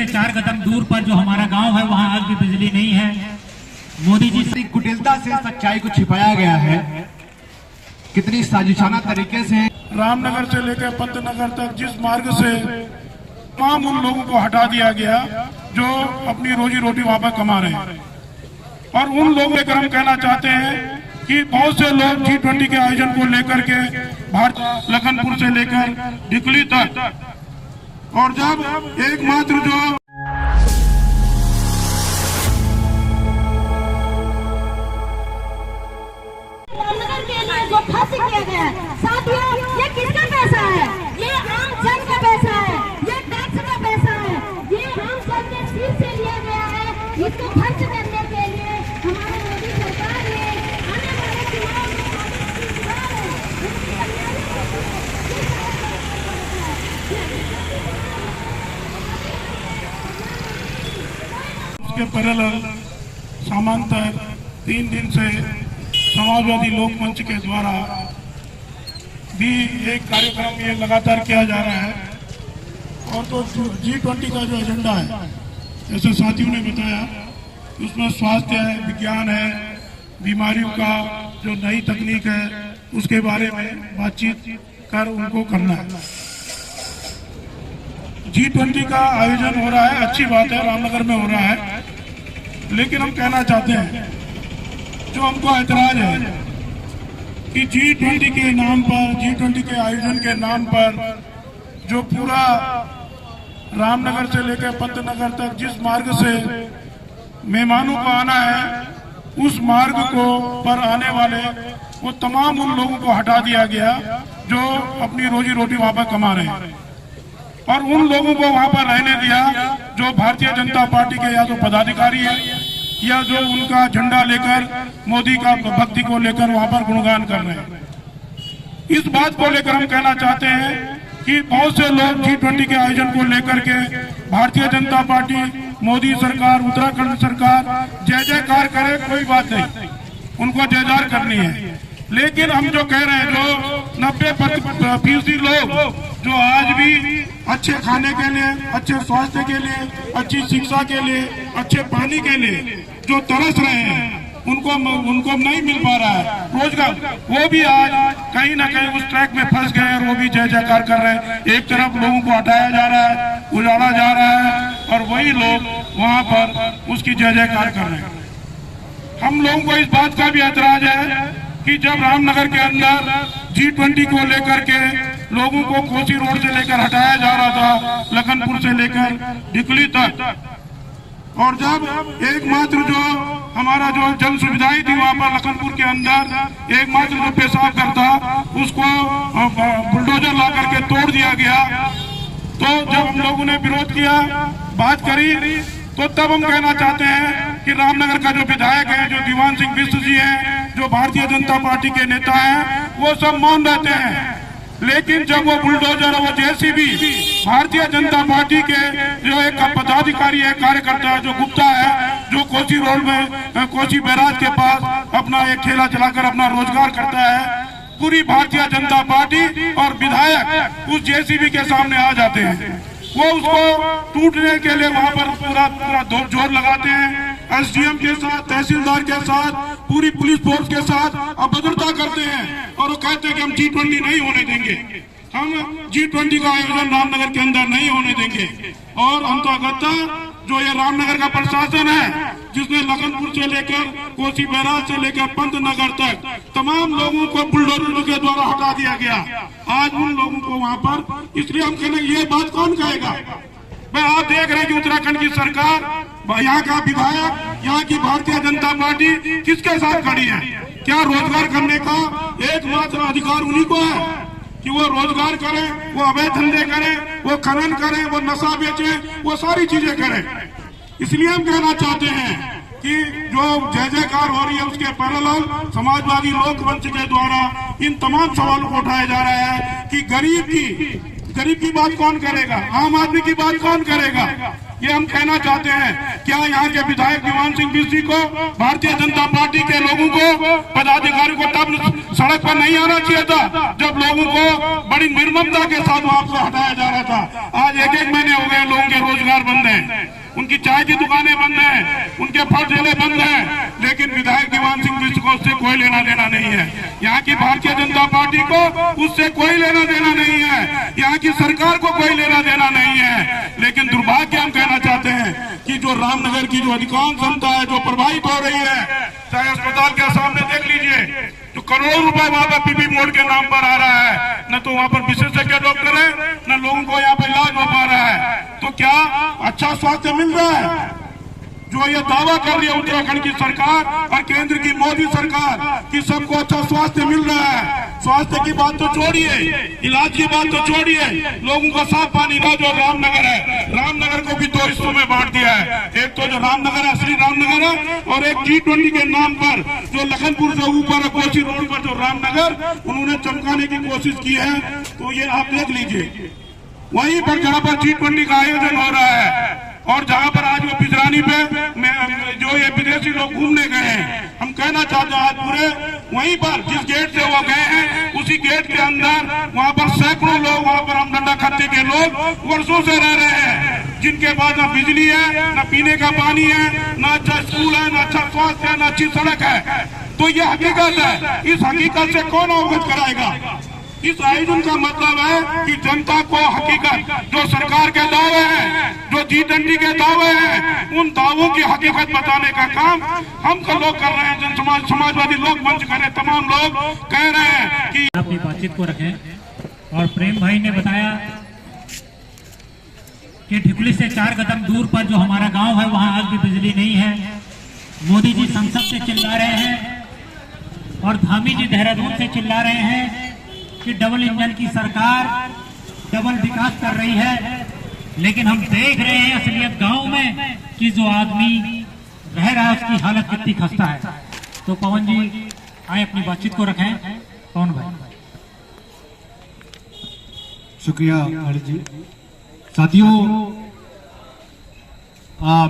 से 4 कदम दूर पर जो हमारा गांव है वहां आज भी बिजली नहीं है। मोदी जी से कुटिलता से सच्चाई को छिपाया गया है, कितनी साजिशाना तरीके से रामनगर से लेकर पंतनगर तक जिस मार्ग से तमाम उन लोगों को हटा दिया गया जो अपनी रोजी रोटी वहां पर कमा रहे हैं। और उन लोगों को हम कहना चाहते हैं कि बहुत से लोग G20 के आयोजन को लेकर के भारत लखनपुर से लेकर डिकली तक, और जब एकमात्र जो रामनगर के लिए जो खर्च किया गया है, साथियों ये किसका पैसा है? ये आम जन का पैसा है, ये टैक्स का पैसा है, ये आम जन के सिर से लिया गया है। इसको खर्च करने के लिए हमारी मोदी सरकार ने आने वाले चुनाव उसके पैरेलल समांतर 3 दिन से समाजवादी लोक मंच के द्वारा भी एक कार्यक्रम ये लगातार किया जा रहा है। और तो G20 का जो एजेंडा है, जैसे साथियों ने बताया, उसमें स्वास्थ्य है, विज्ञान है, बीमारियों का जो नई तकनीक है उसके बारे में बातचीत कर उनको करना है। G20 का आयोजन हो रहा है, अच्छी बात है, रामनगर में हो रहा है। लेकिन हम कहना चाहते हैं, जो हमको ऐतराज है कि G20 के नाम पर, G20 के आयोजन के नाम पर जो पूरा रामनगर से लेकर पंतनगर तक जिस मार्ग से मेहमानों को आना है, उस मार्ग को पर आने वाले वो तमाम उन लोगों को हटा दिया गया जो अपनी रोजी रोटी वहां पर कमा रहे हैं। और उन लोगों को वहां पर रहने दिया जो भारतीय जनता पार्टी के या तो पदाधिकारी है या जो उनका झंडा लेकर मोदी का भक्ति को लेकर वहां पर गुणगान कर रहे हैं। इस बात को लेकर हम कहना चाहते हैं कि बहुत से लोग G20 के आयोजन को लेकर के भारतीय जनता पार्टी, मोदी सरकार, उत्तराखंड सरकार जय जयकार करे, कोई बात नहीं, उनको जय जयकार करनी है। लेकिन हम जो कह रहे हैं, जो 90% लोग जो आज भी अच्छे खाने के लिए, अच्छे स्वास्थ्य के लिए, अच्छी शिक्षा के लिए, अच्छे पानी के लिए जो तरस रहे हैं, उनको नहीं मिल पा रहा है रोजगार, वो भी आज कहीं ना कहीं उस ट्रैक में फंस गए और वो भी जय जयकार कर रहे हैं। एक तरफ लोगों को हटाया जा रहा है, उजाड़ा जा रहा है, और वही लोग वहां पर उसकी जय जयकार कर रहे हैं। हम लोगों को इस बात का भी ऐतराज है कि जब रामनगर के अंदर G20 को लेकर के लोगों को कोसी रोड से लेकर हटाया जा रहा था, लखनपुर से लेकर डिकली तक, और जब एकमात्र जो हमारा जो जन सुविधाएं थी वहां पर लखनपुर के अंदर, एकमात्र जो पेशाब करता उसको बुलडोजर ला करके तोड़ दिया गया, तो जब हम लोगों ने विरोध किया, बात करी, तो तब हम कहना चाहते हैं कि रामनगर का जो विधायक है, जो दीवान सिंह बिष्ट जी हैं, जो भारतीय जनता पार्टी के नेता हैं, वो सब मौन रहते हैं। लेकिन जब वो बुलडोजर, वो जेसीबी भारतीय जनता पार्टी के जो एक पदाधिकारी है, कार्यकर्ता है, जो गुप्ता है, जो कोसी रोड में, कोसी बैराज के पास अपना एक ठेला चलाकर अपना रोजगार करता है, पूरी भारतीय जनता पार्टी और विधायक उस जेसीबी के सामने आ जाते हैं। वो उसको टूटने के लिए वहां पर पूरा जोर लगाते हैं। एसडीएम के साथ, तहसीलदार के साथ, पूरी पुलिस फोर्स के साथ अभद्रता करते हैं और वो कहते हैं कि हम G20 नहीं होने देंगे, हम G20 का आयोजन रामनगर के अंदर नहीं होने देंगे। और अंतर्गत जो ये रामनगर का प्रशासन है, जिसने लखनपुर से लेकर कोसी बैराज से लेकर पंतनगर तक तमाम लोगों को बुलडोजर के द्वारा हटा दिया गया, आज उन लोगों को वहां पर, इसलिए हम कहने ये बात कौन कहेगा? मैं आप देख रहे हैं कि उत्तराखंड की सरकार, यहाँ का विधायक, यहाँ की भारतीय जनता पार्टी किसके साथ खड़ी है? क्या रोजगार करने का एकमात्र अधिकार उन्हीं को है कि वो रोजगार करें, वो अवैध धंधे करें, वो खनन करें, वो नशा बेचें, वो सारी चीजें करें। इसलिए हम कहना चाहते हैं कि जो जय जयकार हो रही है, उसके पैरेलल समाजवादी लोक मंच के द्वारा इन तमाम सवालों को उठाया जा रहा है कि गरीब की बात कौन करेगा, आम आदमी की बात कौन करेगा? ये हम कहना चाहते हैं। क्या यहाँ के विधायक दीवान सिंह बिस्सी को, भारतीय जनता पार्टी के लोगों को, पदाधिकारियों को तब सड़क पर नहीं आना चाहिए था जब लोगों को बड़ी निर्ममता के साथ वहां से हटाया जा रहा था। आज एक महीने हो गए, लोगों के रोजगार बंद हैं, उनकी चाय की दुकानें बंद हैं, उनके फल ठेले बंद हैं, लेकिन विधायक दीवान सिंह बिस्सी को उससे कोई लेना देना नहीं है। यहाँ की भारतीय जनता पार्टी को उससे कोई लेना देना नहीं है, यहाँ की सरकार को कोई लेना देना नहीं है। लेकिन दुर्भाग्य हम कहना चाहते हैं कि जो रामनगर की जो अधिकांश जनता है जो प्रभावित हो रही है, चाहे अस्पताल के सामने देख लीजिए, जो करोड़ों रुपए वहां पर पीपी मोड के नाम पर आ रहा है, न तो वहां पर विशेषज्ञ डॉक्टर है, न लोगों को यहाँ पर इलाज हो पा रहा है। तो क्या अच्छा स्वास्थ्य मिल रहा है? जो ये दावा कर रही है उत्तराखंड की सरकार और केंद्र की मोदी सरकार कि सबको अच्छा स्वास्थ्य मिल रहा है, स्वास्थ्य की बात तो छोड़िए, इलाज की बात तो छोड़िए, लोगों का साफ पानी ना जो रामनगर है, रामनगर को भी 2 हिस्सों में बांट दिया है। एक तो जो रामनगर है, असली रामनगर है, और एक G20 के नाम पर जो लखनपुर से ऊपर कोसी रोड पर जो रामनगर उन्होंने चमकाने की कोशिश की है। तो ये आप देख लीजिए, वहीं पर जहाँ पर G20 का आयोजन हो रहा है और जहां पर आज वो पिजरानी पे जो ये विदेशी लोग घूमने गए हैं, हम कहना चाहते हैं आज पूरे वहीं पर जिस गेट से वो गए हैं उसी गेट के अंदर वहां पर सैकड़ों लोग, वहां पर हमडंडा खत्ते के लोग वर्षों से रह रहे हैं, जिनके पास न बिजली है, न पीने का पानी है, न अच्छा स्कूल है, न अच्छा स्वास्थ्य है, न अच्छी सड़क है। तो ये हकीकत है, इस हकीकत से कौन अवगत कराएगा? इस आयोजन का मतलब है कि जनता को हकीकत, जो सरकार के दावे हैं, जो G20 के दावे हैं, उन दावों की हकीकत बताने का काम हम लोग कर रहे हैं। जन समाजवादी लोग मंच करे, तमाम लोग कह रहे हैं कि अपनी बातचीत को रखें। और प्रेम भाई ने बताया कि ढिकली से 4 कदम दूर पर जो हमारा गांव है वहां आज भी बिजली नहीं है। मोदी जी संसद से चिल्ला रहे हैं और धामी जी देहरादून से चिल्ला रहे हैं कि डबल इंजन की सरकार डबल विकास कर रही है, लेकिन हम देख रहे हैं असलियत गांव में कि जो आदमी रह रहा है उसकी हालत कितनी खस्ता है। तो पवन जी आए, अपनी बातचीत को रखें। पवन भाई। शुक्रिया खालिद जी। साथियों,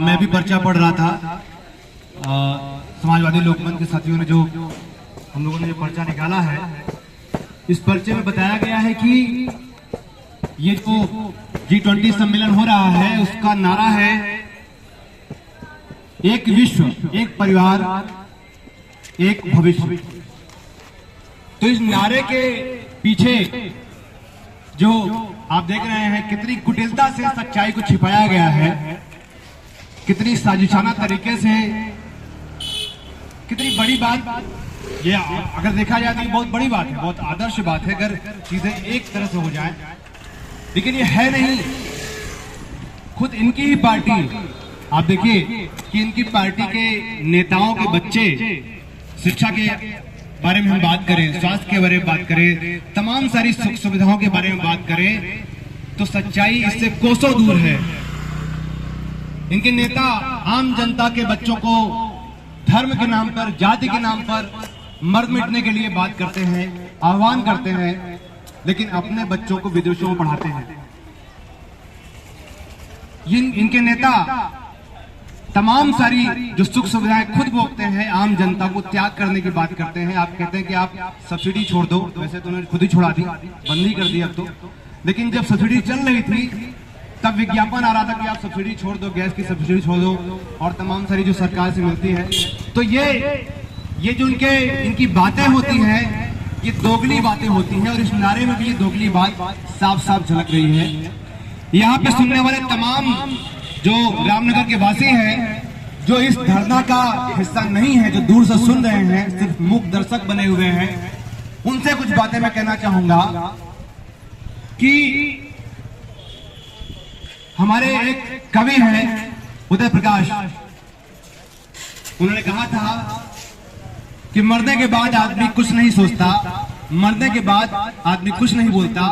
मैं भी पर्चा पढ़ रहा था। समाजवादी लोकमंच के साथियों ने जो हम लोगों ने जो पर्चा निकाला है, इस पर्चे में बताया गया है कि ये जो G20 सम्मेलन हो रहा है उसका नारा है एक विश्व, एक परिवार, एक भविष्य। तो इस नारे के पीछे जो आप देख रहे हैं कितनी कुटिलता से सच्चाई को छिपाया गया है, कितनी साजिशाना तरीके से, कितनी बड़ी बात ये अगर देखा जाए तो बहुत बड़ी बात है, बहुत आदर्श बात है अगर चीजें एक तरह से हो जाए, लेकिन ये है नहीं। खुद इनकी ही पार्टी, आप देखिए कि इनकी पार्टी के नेताओं के बच्चे, शिक्षा के बारे में हम बात करें, स्वास्थ्य के बारे में बात करें, तमाम सारी सुख सुविधाओं के बारे में बात करें, तो सच्चाई इससे कोसों दूर है। इनके नेता आम जनता के बच्चों को धर्म के नाम पर, जाति के नाम पर मर मिटने के लिए बात करते हैं, आह्वान करते हैं, लेकिन अपने बच्चों को विदेशों में पढ़ाते हैं। इनके नेता तमाम सारी जो सुख सुविधाएं खुद भोगते हैं, आम जनता को त्याग करने की बात करते हैं। आप कहते हैं कि आप सब्सिडी छोड़ दो, वैसे तो उन्होंने खुद ही छोड़ा दी, बंद ही कर दी अब तो, लेकिन जब सब्सिडी चल रही थी तब विज्ञापन आ रहा था कि आप सब्सिडी छोड़ दो, गैस की सब्सिडी छोड़ दो और तमाम सारी जो सरकार से मिलती है। तो ये जो इनकी बातें होती हैं, ये दोगली बातें होती हैं, और इस नारे में भी ये दोगली बात साफ साफ झलक रही है। यहाँ पे सुनने वाले तमाम जो रामनगर के वासी हैं, जो इस धरना का हिस्सा नहीं है, जो दूर से सुन रहे हैं, सिर्फ मूक दर्शक बने हुए हैं, उनसे कुछ बातें मैं कहना चाहूंगा कि हमारे एक कवि हैं उदय प्रकाश, उन्होंने कहा था कि मरने के बाद आदमी कुछ नहीं सोचता, मरने के बाद आदमी कुछ नहीं बोलता,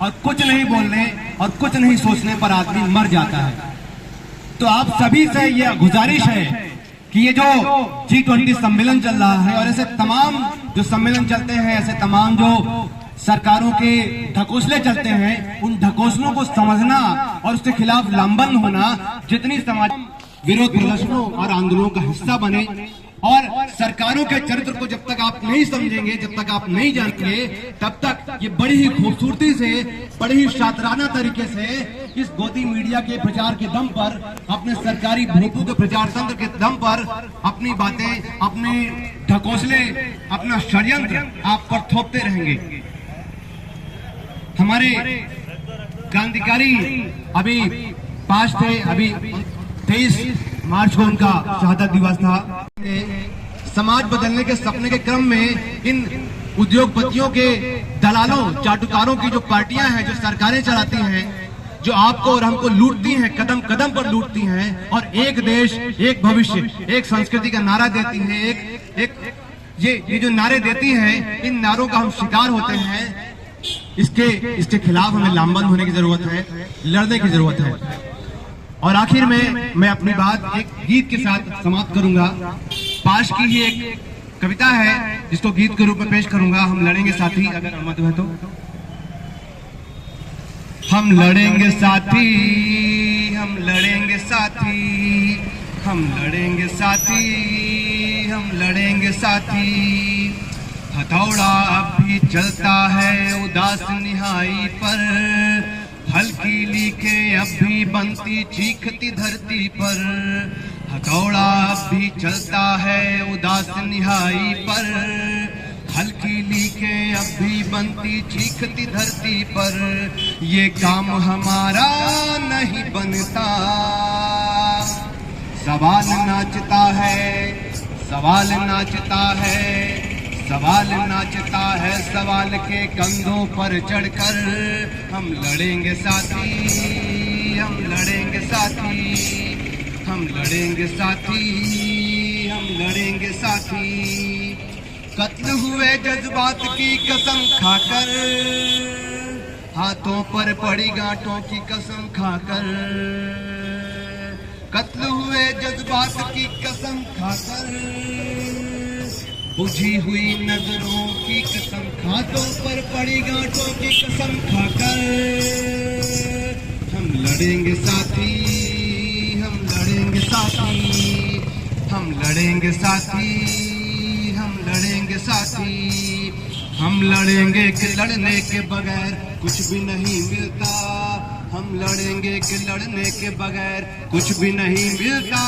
और कुछ नहीं बोलने और कुछ नहीं सोचने पर आदमी मर जाता है। तो आप सभी से यह गुजारिश है कि ये जो G20 सम्मेलन चल रहा है और ऐसे तमाम जो सम्मेलन चलते हैं, ऐसे तमाम जो सरकारों के ढकोसले चलते हैं, उन ढकोसलों को समझना और उसके खिलाफ लामबंद होना, जितनी समाज विरोध प्रदर्शनों और आंदोलनों का हिस्सा बने और सरकारों के चरित्र को जब तक आप नहीं समझेंगे, जब तक आप नहीं जानेंगे, तब तक ये बड़ी ही खूबसूरती से, बड़ी ही शातिराना तरीके से इस गोदी मीडिया के प्रचार के दम पर, अपने सरकारी भूतों के प्रचार तंत्र के दम पर अपनी बातें, अपने ढकोसले, अपना षड्यंत्र आप पर थोपते रहेंगे। हमारे क्रांतिकारी अभी पास थे, अभी 23 मार्च को उनका शहादत दिवस था। समाज बदलने के सपने के क्रम में इन उद्योगपतियों के दलालों, चाटुकारों की जो पार्टियां हैं, जो सरकारें चलाती हैं, जो आपको और हमको लूटती हैं, कदम कदम पर लूटती हैं और एक देश, एक भविष्य, एक संस्कृति का नारा देती हैं, ये जो नारे देती हैं, इन नारों का हम शिकार होते हैं। इसके खिलाफ हमें लामबंद होने की जरूरत है, लड़ने की जरूरत है। और आखिर में मैं अपनी बात एक गीत के साथ समाप्त करूंगा। पाश की ही एक कविता है जिसको गीत के रूप में पेश करूंगा। हम लड़ेंगे साथी, अगर अनुमति है तो। हम लड़ेंगे साथी, हम लड़ेंगे साथी, हम लड़ेंगे साथी, हम लड़ेंगे साथी। हथौड़ा अब भी चलता है उदास निहाई पर, हल्की लीखे अब भी बनती चीखती धरती पर। हथौड़ा अब भी चलता है उदास निहाई पर, हल्की लीखे अब भी बनती चीखती धरती पर। ये काम हमारा नहीं बनता, सवाल नाचता है, सवाल नाचता है, सवाल नाचता है। सवाल के कंधों पर चढ़कर हम लड़ेंगे साथी, हम लड़ेंगे साथी, हम लड़ेंगे साथी, हम लड़ेंगे साथी। कत्ल हुए जज्बात की कसम खाकर, हाथों पर पड़ी गांठों की कसम खाकर। कत्ल हुए जज्बात की कसम खाकर, बुझी हुई नजरों की कसम, हाथों पर पड़ी गांठों की कसम खाकर। हम लड़ेंगे साथी, हम लड़ेंगे साथी, हम लड़ेंगे साथी, हम लड़ेंगे साथी। हम लड़ेंगे कि लड़ने के बगैर कुछ भी नहीं मिलता, हम लड़ेंगे कि लड़ने के बगैर कुछ भी नहीं मिलता।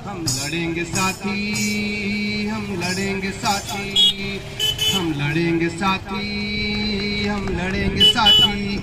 हम लड़ेंगे साथी, हम लड़ेंगे साथी, हम लड़ेंगे साथी, हम लड़ेंगे साथी।